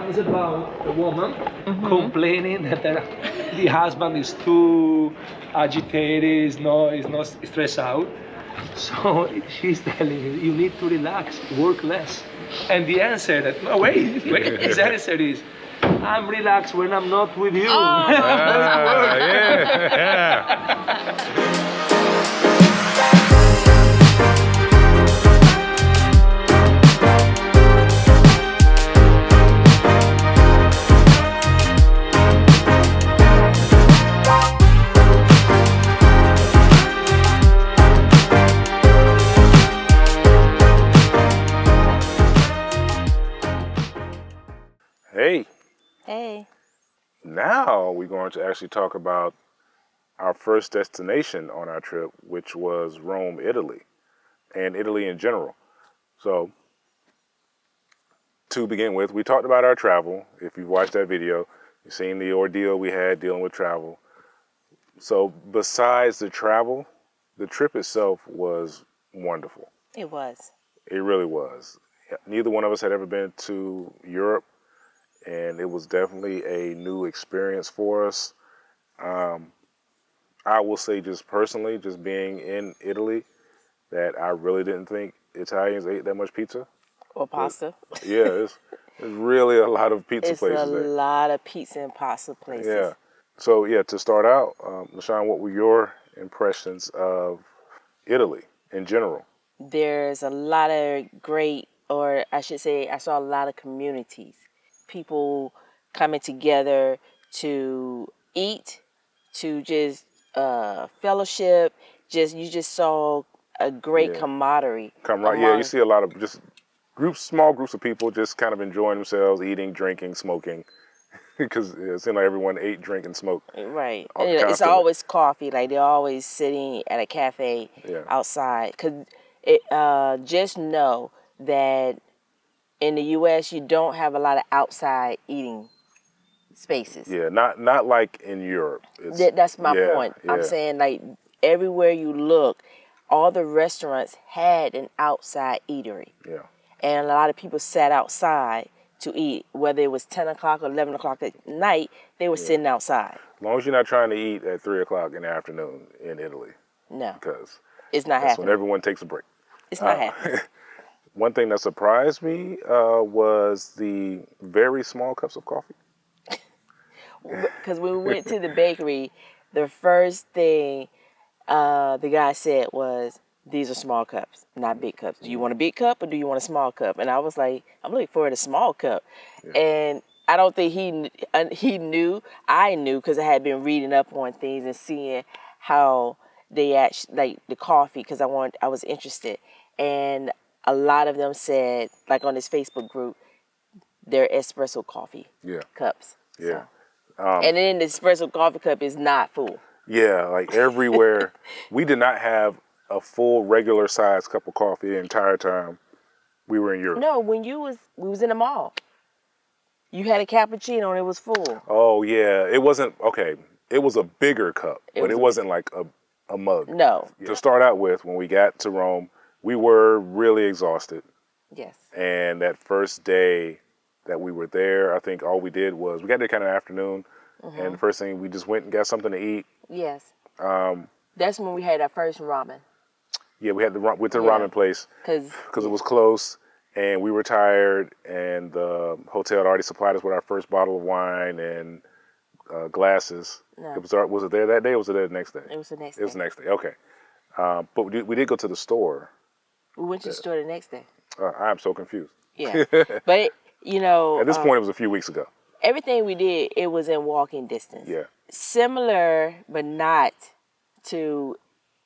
It's about a woman complaining that the husband is too agitated, is not stressed out. So she's telling him, you need to relax, work less. And the answer that, no, wait, his answer is, I'm relaxed when I'm not with you. Oh. Hey, Hey. now we're going to actually talk about our first destination on our trip, which was Rome, Italy, and Italy in general. So, to begin with, we talked about our travel. If you've watched that video, you've seen the ordeal we had dealing with travel. So, besides the travel, the trip itself was wonderful. It was. It really was. Neither one of us had ever been to Europe, and it was definitely a new experience for us. I will say just personally, just being in Italy, that I really didn't think Italians ate that much pizza. Or pasta. Yeah, it's really a lot of pizza It's places a there. lot of pizza and pasta places. Yeah. So, yeah, to start out, LaShawn, what were your impressions of Italy in general? There's a lot of great, or I should say, I saw a lot of communities. People coming together to eat, to just fellowship. You just saw a great camaraderie. Yeah, you see a lot of just small groups of people just kind of enjoying themselves, eating, drinking, smoking. Because it seemed like everyone ate, drank, and smoked. Right. Constantly. It's always coffee. Like they're always sitting at a cafe outside. Because just know that in the U.S. you don't have a lot of outside eating spaces. Yeah, not like in Europe. That's my point. Yeah. I'm saying like everywhere you look, all the restaurants had an outside eatery. Yeah. And a lot of people sat outside to eat, whether it was 10 o'clock or 11 o'clock at night, they were sitting outside. As long as you're not trying to eat at 3 o'clock in the afternoon in Italy. No. Because it's not that's happening. when everyone takes a break. It's not happening. One thing that surprised me was the very small cups of coffee. Because when we went to the bakery, the first thing the guy said was, these are small cups, not big cups. Do you want a big cup or do you want a small cup? And I was like, I'm looking for the small cup. Yeah. And I don't think he knew. I knew because I had been reading up on things and seeing how they actually, like the coffee, because I was interested. And a lot of them said, like on this Facebook group, they're espresso coffee cups. Yeah. So. And then the espresso coffee cup is not full. Yeah, like everywhere. We did not have a full regular size cup of coffee the entire time we were in Europe. No, when we was in the mall. You had a cappuccino and it was full. Oh yeah, it wasn't okay. It was a bigger cup, but it wasn't like a mug. No. To start out with, when we got to Rome, we were really exhausted. Yes. And that first day that we were there, I think all we did was we got there kind of afternoon, and the first thing we just went and got something to eat. Yes. That's when we had our first ramen. Yeah, went to the ramen place because it was close, and we were tired, and the hotel had already supplied us with our first bottle of wine and glasses. No. Was it there that day or was it there the next day? It was the next day. It was the next day, okay. But we did go to the store. We went to the store the next day. I'm so confused. Yeah, but at this point it was a few weeks ago. Everything we did, it was in walking distance. Yeah. Similar, but not to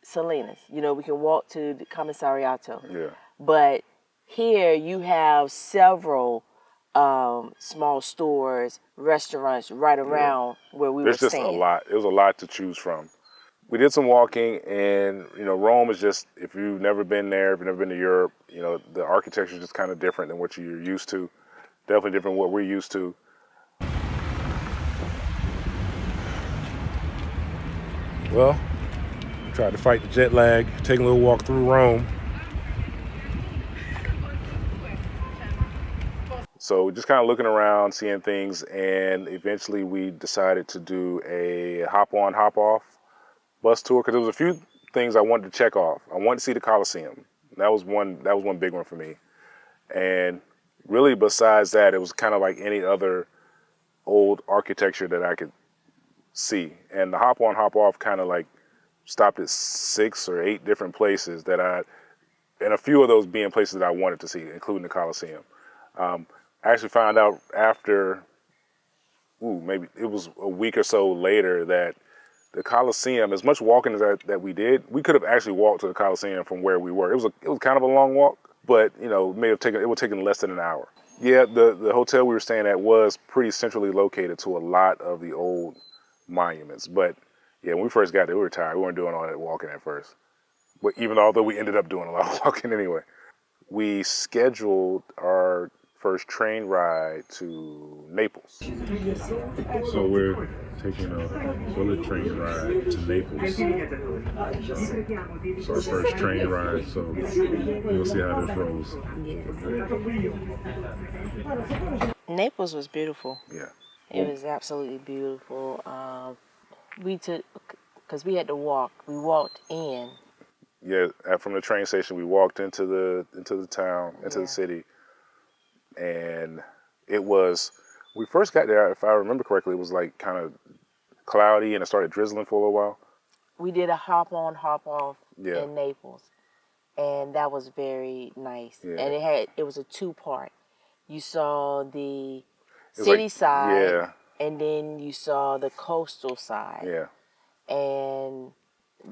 Salinas. We can walk to the Commissariato. Yeah. But here you have several small stores, restaurants right around where we were staying. There's just a lot. There was a lot to choose from. We did some walking, and Rome is just, if you've never been there, if you've never been to Europe, the architecture is just kind of different than what you're used to. Definitely different than what we're used to. Well, tried to fight the jet lag, taking a little walk through Rome. So just kind of looking around, seeing things, and eventually we decided to do a hop-on, hop-off bus tour because there was a few things I wanted to check off. I wanted to see the Coliseum. That was one big one for me. And really, besides that, it was kind of like any other old architecture that I could see. And the hop-on, hop-off kind of like stopped at 6 or 8 different places and a few of those being places that I wanted to see, including the Coliseum. I actually found out after, maybe it was a week or so later, that the Coliseum, as much walking as that we did, we could have actually walked to the Coliseum from where we were. It was kind of a long walk, but it would have taken less than an hour. Yeah, the hotel we were staying at was pretty centrally located to a lot of the old monuments. But yeah, when we first got there, we were tired. We weren't doing all that walking at first. But although we ended up doing a lot of walking anyway. We scheduled our first train ride to Naples. So we're taking a bullet train ride to Naples. It's our first train ride, so we'll see how this rolls. Naples was beautiful. Yeah. It was absolutely beautiful. We took, because we had to walk. We walked in. Yeah, from the train station, we walked into the town, into the city, and it was. We first got there, if I remember correctly, it was like kind of cloudy, and it started drizzling for a little while. We did a hop on, hop off in Naples, and that was very nice. Yeah. And it was a 2-part. You saw the city side, and then you saw the coastal side. Yeah. And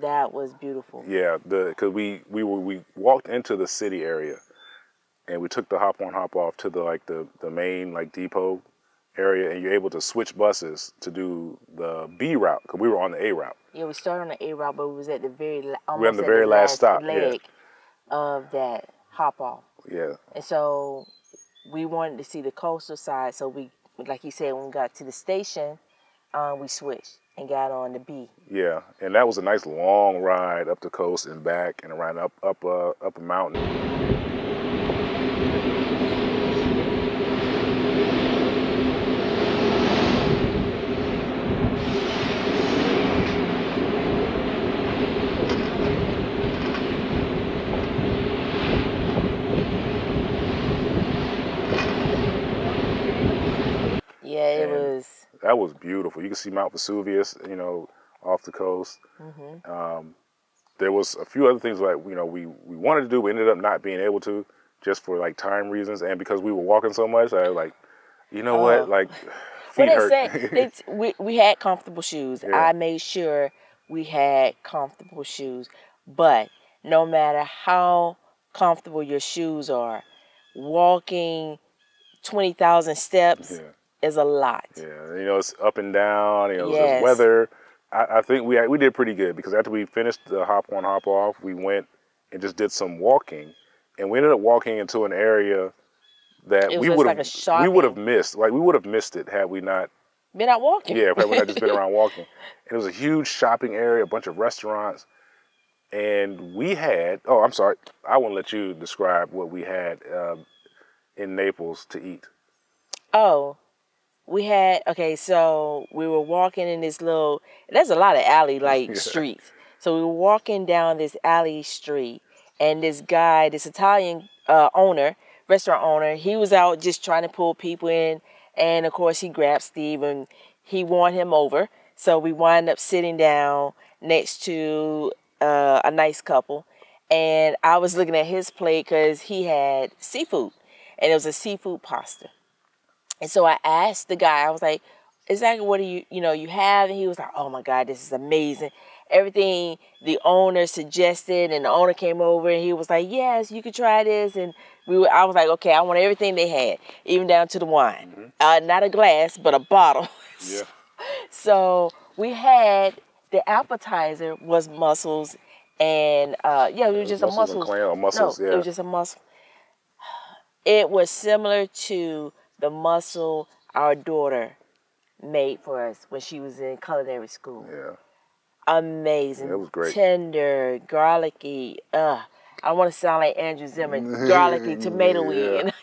that was beautiful. Yeah, because we walked into the city area, and we took the hop on, hop off to the main depot area, and you're able to switch buses to do the B route because we were on the A route. Yeah, we started on the A route, but we was at the very last stop leg of that hop off. Yeah. And so we wanted to see the coastal side, so we, like you said, when we got to the station, we switched and got on the B. Yeah, and that was a nice long ride up the coast and back and around up a mountain. Yeah, that was beautiful. You can see Mount Vesuvius, off the coast. Mm-hmm. There was a few other things we wanted to do, we ended up not being able to, just for time reasons, and because we were walking so much. I was what, feet hurt. We had comfortable shoes. Yeah. I made sure we had comfortable shoes, but no matter how comfortable your shoes are, walking 20,000 steps is a lot. Yeah, it's up and down. There's weather. I think we did pretty good because after we finished the hop on, hop off, we went and just did some walking, and we ended up walking into an area that we would have missed. We would have missed it had we not been out walking. Yeah, had we not just been around walking. And it was a huge shopping area, a bunch of restaurants, and we had. Oh, I'm sorry. I want to let you describe what we had in Naples to eat. Oh. So we were walking in this there's a lot of alley streets. So we were walking down this alley street, and this guy, this Italian restaurant owner, he was out just trying to pull people in, and of course he grabbed Steve and he won him over. So we wind up sitting down next to a nice couple, and I was looking at his plate because he had seafood, and it was a seafood pasta. And so I asked the guy, I was like, exactly what do you have? And he was like, oh my God, this is amazing. Everything the owner suggested, and the owner came over and he was like, yes, you could try this. And I was like, okay, I want everything they had, even down to the wine. Mm-hmm. Not a glass, but a bottle. Yeah. So we had, the appetizer was mussels, and it was just a mussels. It was just a mussel. It was similar to the mussel our daughter made for us when she was in culinary school. Yeah. Amazing. Yeah, it was great. Tender, garlicky. I want to sound like Andrew Zimmern. Garlicky, tomatoey,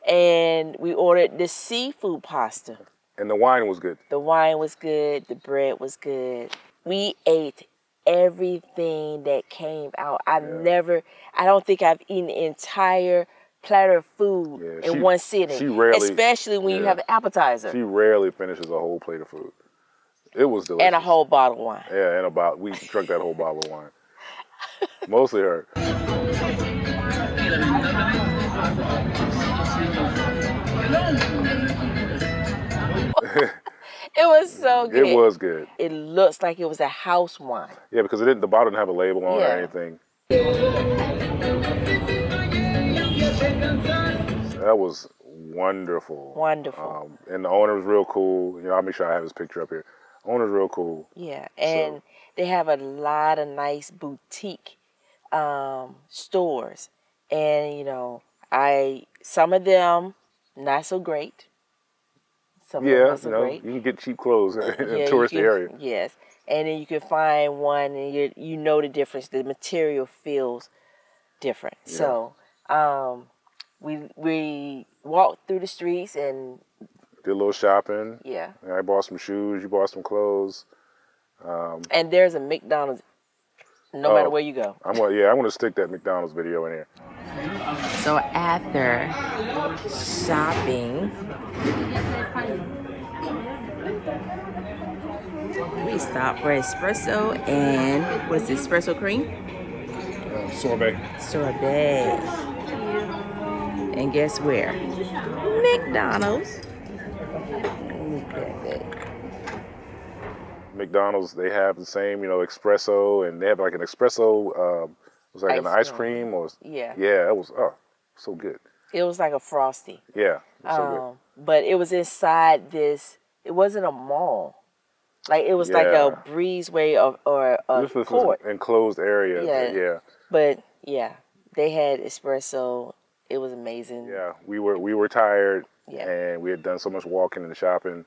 And we ordered the seafood pasta. And the wine was good. The wine was good. The bread was good. We ate everything that came out. I don't think I've eaten an entire platter of food in one sitting. She rarely, especially when you have an appetizer. She rarely finishes a whole plate of food. It was delicious. And a whole bottle of wine. Yeah, we drank that whole bottle of wine. Mostly her. It was so good. It was good. It looks like it was a house wine. Yeah, because the bottle didn't have a label on it or anything. That was wonderful. Wonderful. And the owner was real cool. You know, I'll make sure I have his picture up here. Owner's real cool. Yeah, and they have a lot of nice boutique stores. And, you know, some of them not so great. Some of them not so great. You can get cheap clothes in a tourist area. Yes, and then you can find one and you know the difference. The material feels different. Yeah. So we walked through the streets and did a little shopping. Yeah. I bought some shoes. You bought some clothes. And there's a McDonald's no matter where you go. I'm going to stick that McDonald's video in here. So after shopping, we stopped for espresso and what's this, espresso cream? Sorbet. Sorbet. And guess where? McDonald's. Look at that. McDonald's, they have the same, espresso, and they have like an espresso, it was like an ice cream or it was so good. It was like a Frosty. Yeah, so good. But it was inside this. It wasn't a mall. Like it was like a breezeway or a this was court. An enclosed area. Yeah. But they had espresso. It was amazing. Yeah, we were tired, and we had done so much walking and shopping.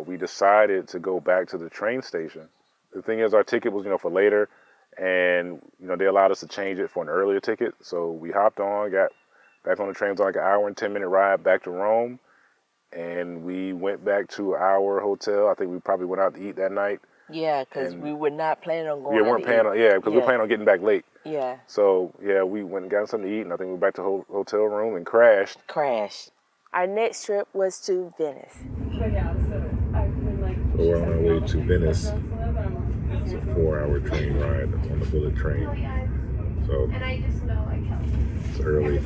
We decided to go back to the train station. The thing is, our ticket was for later, and they allowed us to change it for an earlier ticket. So we hopped on, got back on the train. It was like an hour and 10-minute ride back to Rome, and we went back to our hotel. I think we probably went out to eat that night. Yeah, because we were not planning on going. Yeah, we weren't planning on. Yeah, because we were planning on getting back late. Yeah. So we went and got something to eat, and I think we went back to the hotel room and crashed. Our next trip was to Venice. So we're on our way to Venice. It's a 4-hour train ride on the bullet train. So it's early.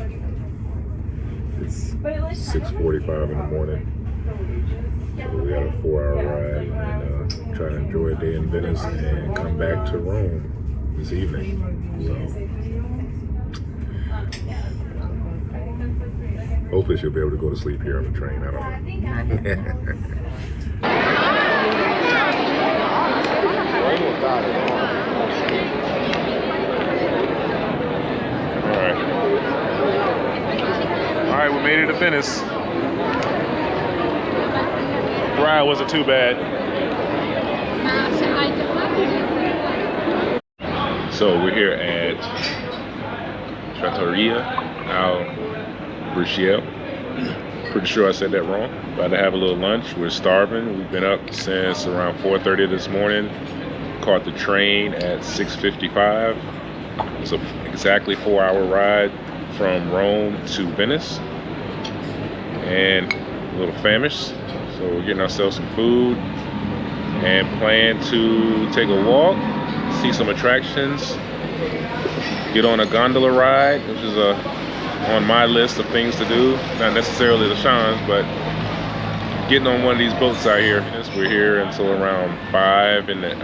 It's 6:45 in the morning. So we had a 4-hour ride and try to enjoy a day in Venice and come back to Rome this evening. So hopefully she'll be able to go to sleep here on the train. I don't know. All right, we made it to Venice. The ride wasn't too bad. So we're here at Trattoria al Bruscio. Pretty sure I said that wrong. About to have a little lunch. We're starving. We've been up since around 4:30 this morning. Caught the train at 6:55. It's an exactly 4-hour ride from Rome to Venice. And a little famished. So we're getting ourselves some food and plan to take a walk, see some attractions, get on a gondola ride, which is on my list of things to do. Not necessarily the Sean's, but getting on one of these boats out here. We're here until around 5 in the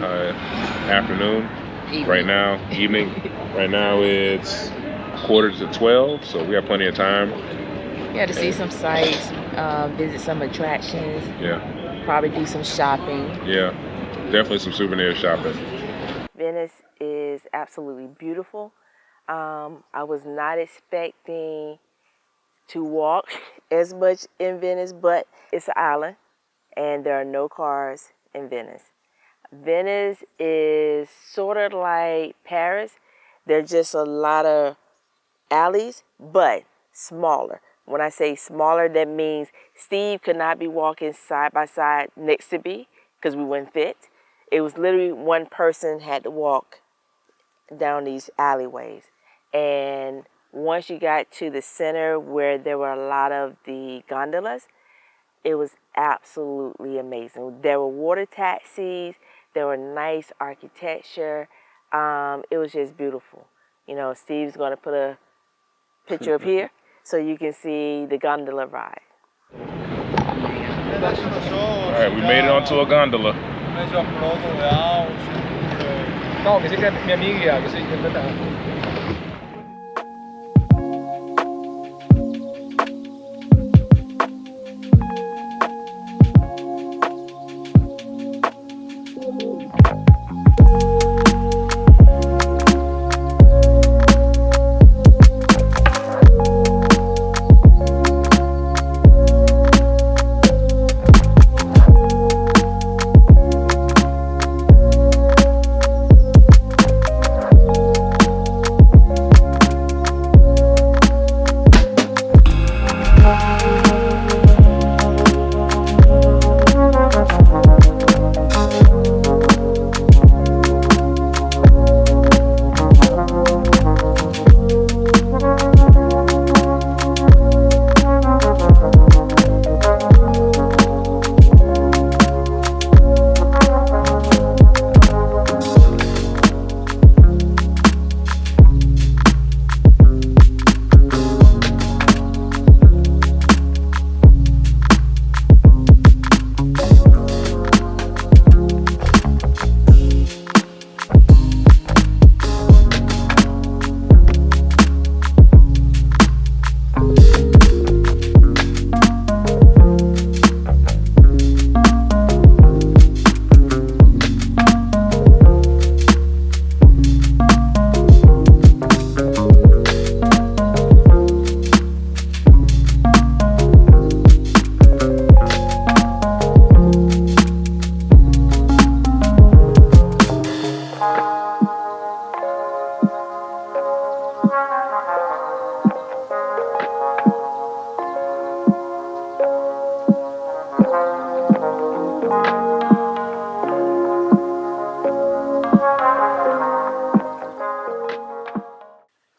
afternoon. Evening. Right now it's 11:45, so we got plenty of time. Yeah, to see some sights, visit some attractions. Yeah. Probably do some shopping. Yeah, definitely some souvenir shopping. Venice is absolutely beautiful. I was not expecting to walk as much in Venice, but it's an island and there are no cars in Venice. Venice is sort of like Paris. There's just a lot of alleys, but smaller. When I say smaller, that means Steve could not be walking side by side next to me because we wouldn't fit. It was literally one person had to walk down these alleyways. And once you got to the center where there were a lot of the gondolas, it was absolutely amazing. There were water taxis, there were nice architecture. It was just beautiful. You know, Steve's going to put a picture up here so you can see the gondola ride. All right, we made it onto a gondola. No, che si crede mia amiga, che si crede.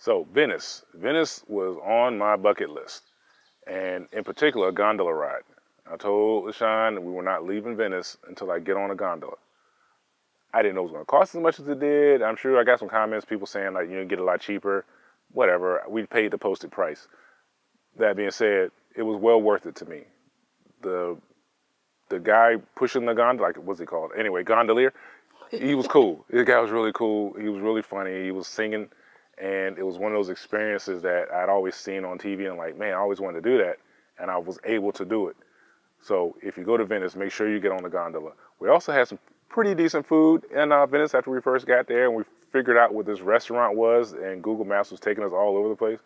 So Venice. Venice was on my bucket list, and in particular, a gondola ride. I told LaShawn that we were not leaving Venice until I get on a gondola. I didn't know it was going to cost as much as it did. I'm sure I got some comments, people saying like, you know, get a lot cheaper. Whatever, we paid the posted price. That being said, it was well worth it to me. The guy pushing the gondola, like, what's he called? Anyway, gondolier, he was cool. The guy was really cool. He was really funny. He was singing, and it was one of those experiences that I'd always seen on TV and like, man, I always wanted to do that, and I was able to do it. So if you go to Venice, make sure you get on the gondola. We also had some pretty decent food in Venice after we first got there, and we figured out what this restaurant was, and Google Maps was taking us all over the place.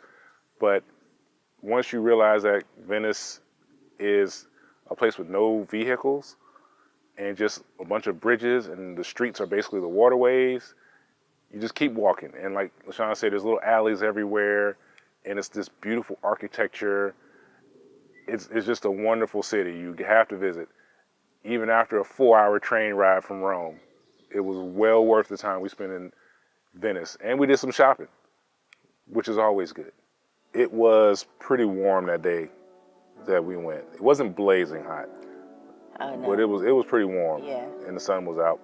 But once you realize that Venice is a place with no vehicles and just a bunch of bridges, and the streets are basically the waterways, you just keep walking. And like LaShawn said, there's little alleys everywhere, and it's this beautiful architecture. It's just a wonderful city. You have to visit. Even after a 4-hour train ride from Rome, it was well worth the time we spent in Venice. And we did some shopping, which is always good. It was pretty warm that day that we went. It wasn't blazing hot, but it was pretty warm, and the sun was out.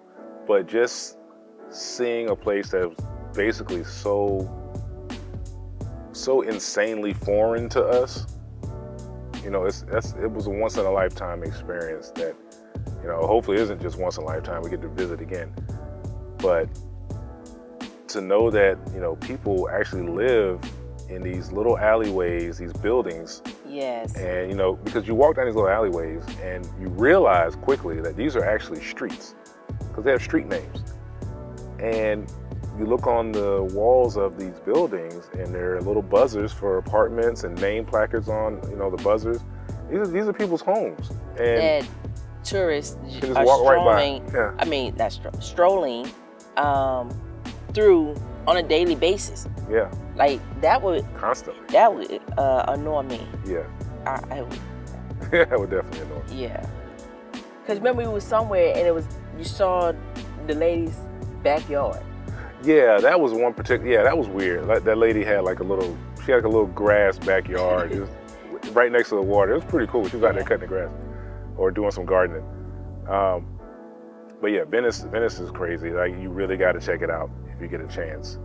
But just seeing a place that was basically so insanely foreign to us, you know, it was a once in a lifetime experience that, you know, hopefully isn't just once in a lifetime. We get to visit again, but to know that, you know, people actually live in these little alleyways, these buildings. Yes. And, you know, because you walk down these little alleyways and you realize quickly that these are actually streets because they have street names. And you look on the walls of these buildings and there are little buzzers for apartments and name placards on, you know, the buzzers. These are people's homes. And that tourists are strolling, right by. Yeah. I mean, strolling through on a daily basis. Yeah. Like that would annoy me. Yeah. I would. Yeah, that would definitely annoy me. Yeah. Cause remember we was somewhere and you saw the lady's backyard. Yeah, that was one particular. Yeah, that was weird. Like, that lady had like a little grass backyard, just right next to the water. It was pretty cool. She was out there cutting the grass or doing some gardening. But yeah, Venice is crazy. Like, you really got to check it out if you get a chance.